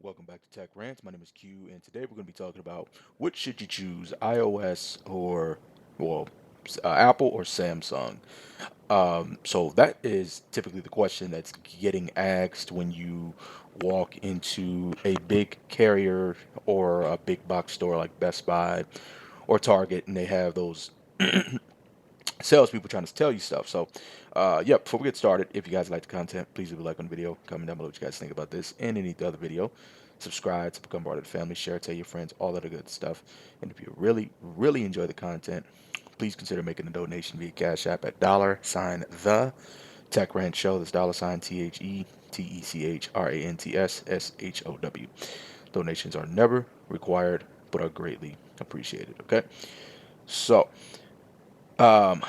Welcome back to Tech Rants. My name is Q, and today we're going to be talking about which should you choose, iOS or Apple or Samsung. So that is typically the question that's getting asked when you walk into a big carrier or a big box store like Best Buy or Target, and they have those salespeople trying to tell you stuff. So, before we get started, if you guys like the content, please leave a like on the video. Comment down below what you guys think about this and any other video. Subscribe to become part of the family. Share, tell your friends, all of the good stuff. And if you really, really enjoy the content, please consider making a donation via Cash App at $ the Tech Rant Show. That's $TECHRANTSSHOW. Donations are never required, but are greatly appreciated. Okay. So, um,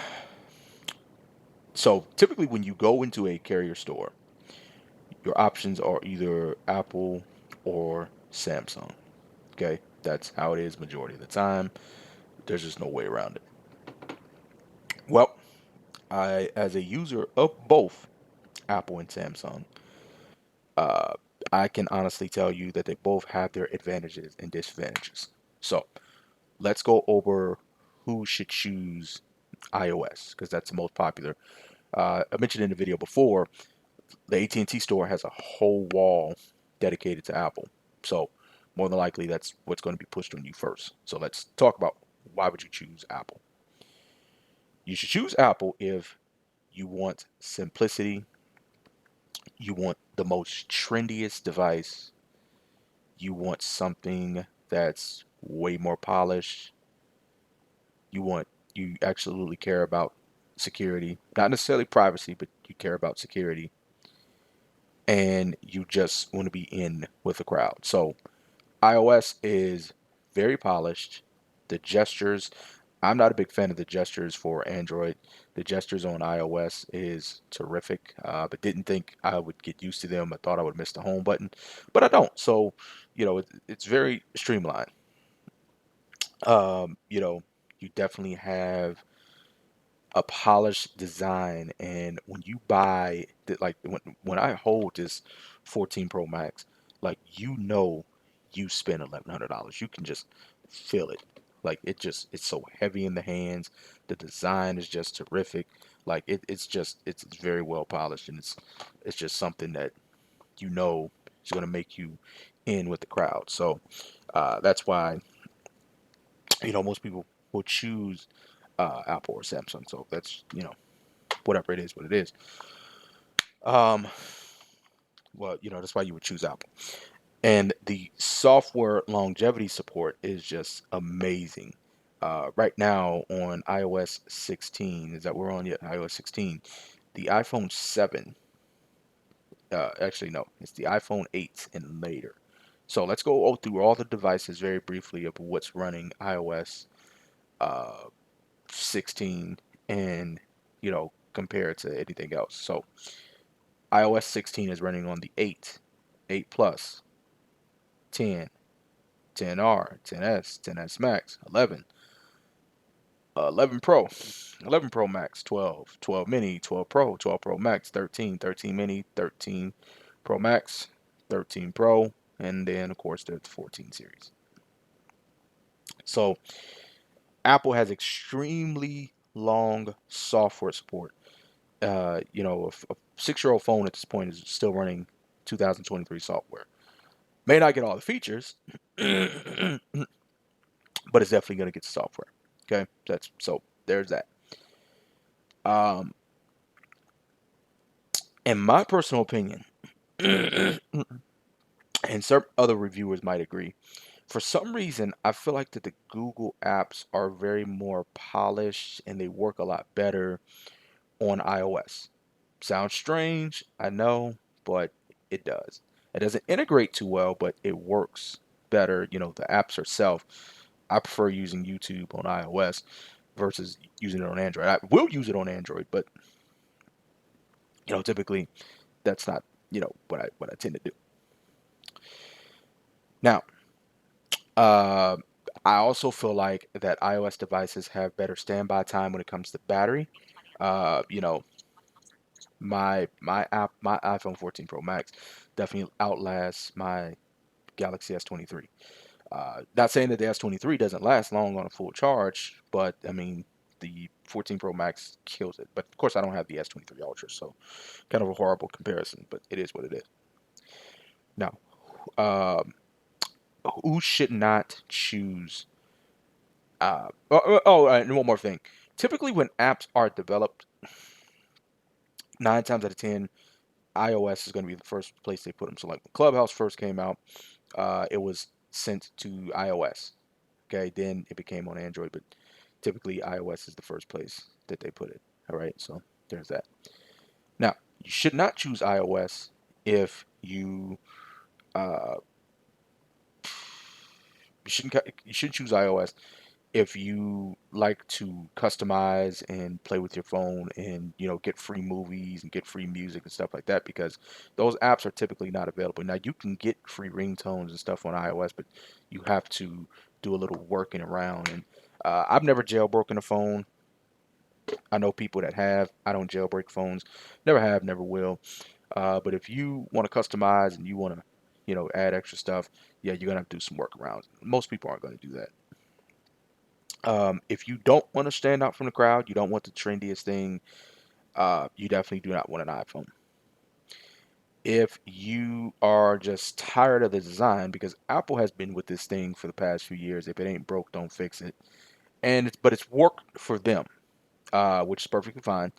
So typically, when you go into a carrier store, your options are either Apple or Samsung. Okay, that's how it is majority of the time. There's just no way around it. Well, I, as a user of both Apple and Samsung, uh, I can honestly tell you that they both have their advantages and disadvantages. So let's go over who should choose iOS because that's the most popular. I mentioned in the video before the AT&T store has a whole wall dedicated to Apple. So more than likely that's what's going to be pushed on you first. So let's talk about why would you choose Apple? You should choose Apple if you want simplicity, you want the most trendiest device, you want something that's way more polished, you absolutely care about security, not necessarily privacy, but you care about security and you just want to be in with the crowd. So iOS is very polished. The gestures, I'm not a big fan of the gestures for Android. The gestures on iOS is terrific, but didn't think I would get used to them. I thought I would miss the home button, but I don't. So, it's very streamlined. Um, you know, you definitely have a polished design, and when you buy that, like when I hold this 14 Pro Max, like you spend $1,100. You can just feel it. Like it's so heavy in the hands. The design is just terrific. Like it's very well polished, and it's just something that is going to make you in with the crowd. So that's why most people will choose Apple or Samsung. So that's whatever it is, what it is. Um, that's why you would choose Apple. And the software longevity support is just amazing. Right now on iOS 16, is that we're on yet? iOS 16, the iPhone 7, actually, no, it's the iPhone 8 and later. So let's go through all the devices very briefly of what's running iOS uh, 16 and, compare it to anything else. So iOS 16 is running on the 8, 8 Plus, 10, 10R, 10S, 10S Max, 11, 11 Pro, 11 Pro Max, 12, 12 Mini, 12 Pro, 12 Pro Max, 13, 13 Mini, 13 Pro Max, 13 Pro, and then of course the 14 series. So Apple has extremely long software support. A 6-year-old phone at this point is still running 2023 software. May not get all the features, but it's definitely going to get the software. Okay, that's so there's that. Um, in my personal opinion, and certain other reviewers might agree, for some reason, I feel like that the Google apps are very more polished and they work a lot better on iOS. Sounds strange, I know, but it does. It doesn't integrate too well, but it works better. The apps itself. I prefer using YouTube on iOS versus using it on Android. I will use it on Android, but typically that's not what I tend to do. Now, uh, I also feel like that iOS devices have better standby time when it comes to battery. Uh, you know, my iPhone 14 Pro Max definitely outlasts my Galaxy S23. Not saying that the S23 doesn't last long on a full charge, but I mean, the 14 Pro Max kills it. But of course, I don't have the S23 Ultra, so kind of a horrible comparison, but it is what it is. Now, um, who should not choose? And one more thing. Typically, when apps are developed, 9 times out of 10, iOS is going to be the first place they put them. So, like when Clubhouse first came out, it was sent to iOS. Okay, then it became on Android, but typically iOS is the first place that they put it. All right, so there's that. Now, you should not choose iOS if uh, you shouldn't choose iOS if you like to customize and play with your phone and get free movies and get free music and stuff like that, because those apps are typically not available. Now you can get free ringtones and stuff on iOS, but you have to do a little working around. And I've never jailbroken a phone. I know people that have. I don't jailbreak phones. Never have, never will. But if you want to customize and you want to add extra stuff, yeah, you're gonna have to do some workarounds. Most people aren't going to do that. If you don't want to stand out from the crowd, you don't want the trendiest thing, you definitely do not want an iPhone. If you are just tired of the design, because Apple has been with this thing for the past few years, if it ain't broke, don't fix it. But it's worked for them, which is perfectly fine.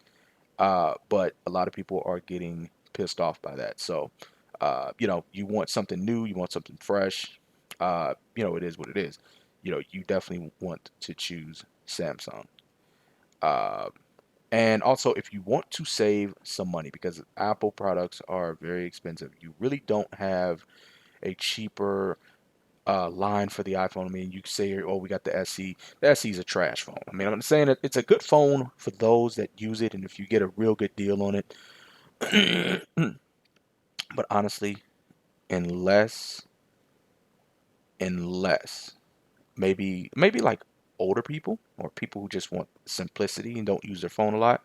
But a lot of people are getting pissed off by that. So, you want something new, you want something fresh. It is what it is. You definitely want to choose Samsung. Uh, And also, if you want to save some money, because Apple products are very expensive, you really don't have a cheaper line for the iPhone. I mean, you say, oh, we got the SE. The SE is a trash phone. I mean, I'm saying that it's a good phone for those that use it, and if you get a real good deal on it. But honestly, unless, unless maybe like older people or people who just want simplicity and don't use their phone a lot.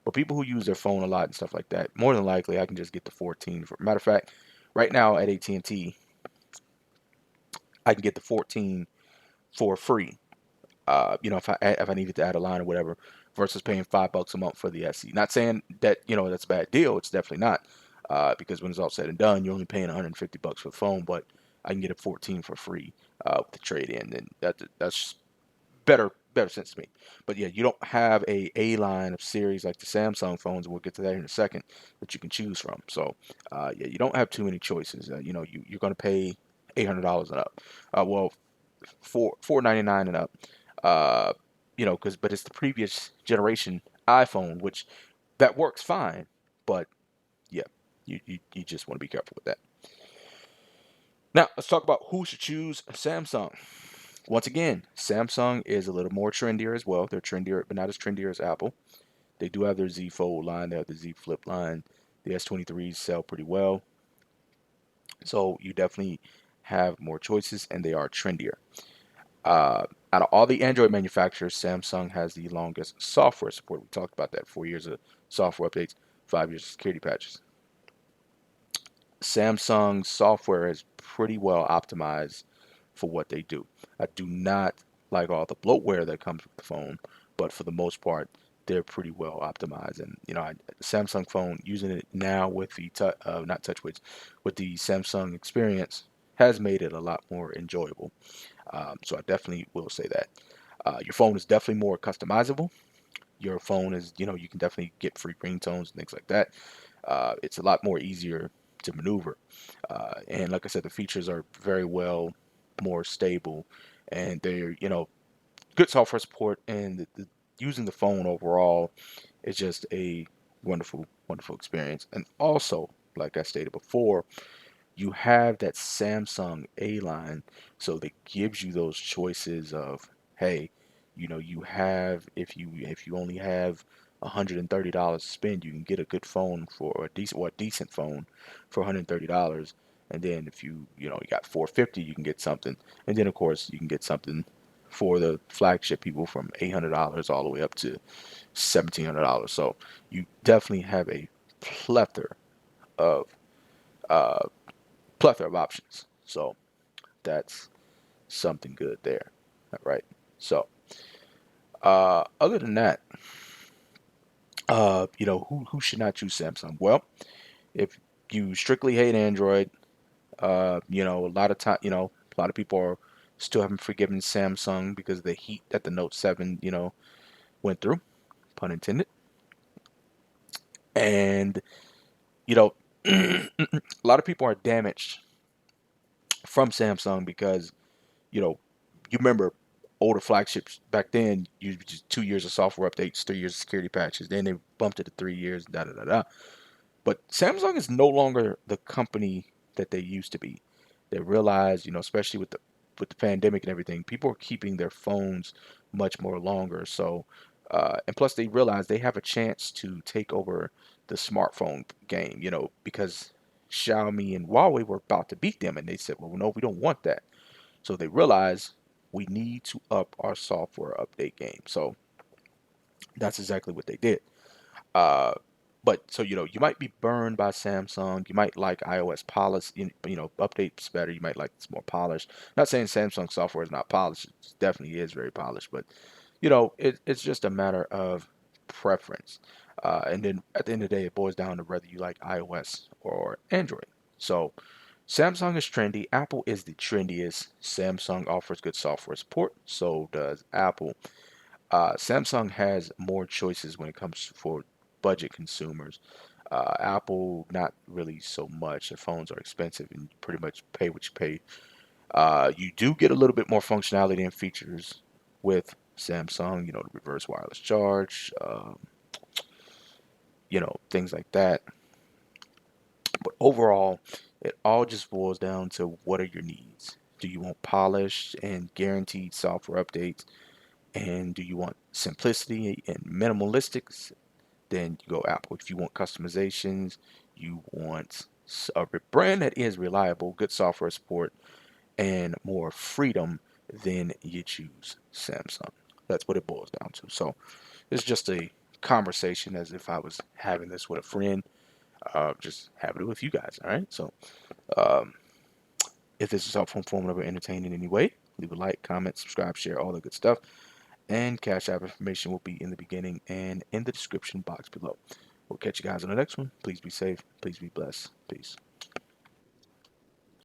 But people who use their phone a lot and stuff like that, more than likely, I can just get the 14. Matter of fact, right now at AT&T, I can get the 14 for free. If I needed to add a line or whatever, versus paying $5 a month for the SE. Not saying that that's a bad deal. It's definitely not, because when it's all said and done, you're only paying $150 for the phone, but I can get a 14 for free with the trade in, and that's better sense to me. But yeah, you don't have a line of series like the Samsung phones, and we'll get to that in a second, that you can choose from. So yeah, you don't have too many choices. You're going to pay $800 and up. Well, $499 and up. Uh, but it's the previous generation iPhone, which that works fine. But yeah, you just want to be careful with that. Now let's talk about who should choose Samsung. Once again, Samsung is a little more trendier as well. They're trendier, but not as trendier as Apple. They do have their Z Fold line. They have the Z Flip line. The S23s sell pretty well. So you definitely have more choices, and they are trendier. Out of all the Android manufacturers, Samsung has the longest software support. We talked about that. 4 years of software updates, 5 years of security patches. Samsung's software is pretty well optimized for what they do. I do not like all the bloatware that comes with the phone, but for the most part, they're pretty well optimized. And Samsung phone, using it now with the not TouchWiz, with the Samsung experience, has made it a lot more enjoyable. So I definitely will say that. Your phone is definitely more customizable. Your phone is, you can definitely get free ringtones and things like that. It's a lot more easier to maneuver. And like I said, the features are very well more stable, and they're, good software support, and using the phone overall is just a wonderful, wonderful experience. And also, like I stated before, you have that Samsung A line, so that gives you those choices of, hey, you have, if you only have $130 to spend, you can get a good phone for a decent phone for $130. And then if you got 450, you can get something. And then of course you can get something for the flagship people from $800 all the way up to $1,700. So you definitely have a plethora of uh, plethora of options. So that's something good there. All right. So, other than that, who should not choose Samsung? Well, if you strictly hate Android, a lot of time, a lot of people are still haven't forgiven Samsung because of the heat that the Note 7, went through, pun intended. And, you know, a lot of people are damaged from Samsung because, you know, you remember older flagships back then, you just 2 years of software updates, 3 years of security patches. Then they bumped it to 3 years, da da da da. But Samsung is no longer the company that they used to be. They realize, especially with the pandemic and everything, people are keeping their phones much more longer. So, and plus they realize they have a chance to take over the smartphone game, because Xiaomi and Huawei were about to beat them, and they said, well, no, we don't want that. So they realize we need to up our software update game. So that's exactly what they did. Uh, but so you might be burned by Samsung. You might like iOS polish, updates better. You might like it's more polished. Not saying Samsung software is not polished. It definitely is very polished. But it's just a matter of preference. And then at the end of the day, it boils down to whether you like iOS or Android. So Samsung is trendy. Apple is the trendiest. Samsung offers good software support. So does Apple. Samsung has more choices when it comes for budget consumers. Apple, not really so much. Their phones are expensive and you pretty much pay what you pay. You do get a little bit more functionality and features with Samsung, the reverse wireless charge, things like that. But overall, it all just boils down to what are your needs? Do you want polished and guaranteed software updates? And do you want simplicity and minimalistic? Then you go Apple. If you want customizations, you want a brand that is reliable, good software support, and more freedom, then you choose Samsung. That's what it boils down to. So it's just a conversation as if I was having this with a friend, just having it with you guys. All right. So um, if this is helpful, informative, or entertaining in any way, leave a like, comment, subscribe, share, all the good stuff. And Cash App information will be in the beginning and in the description box below. We'll catch you guys on the next one. Please be safe. Please be blessed. Peace.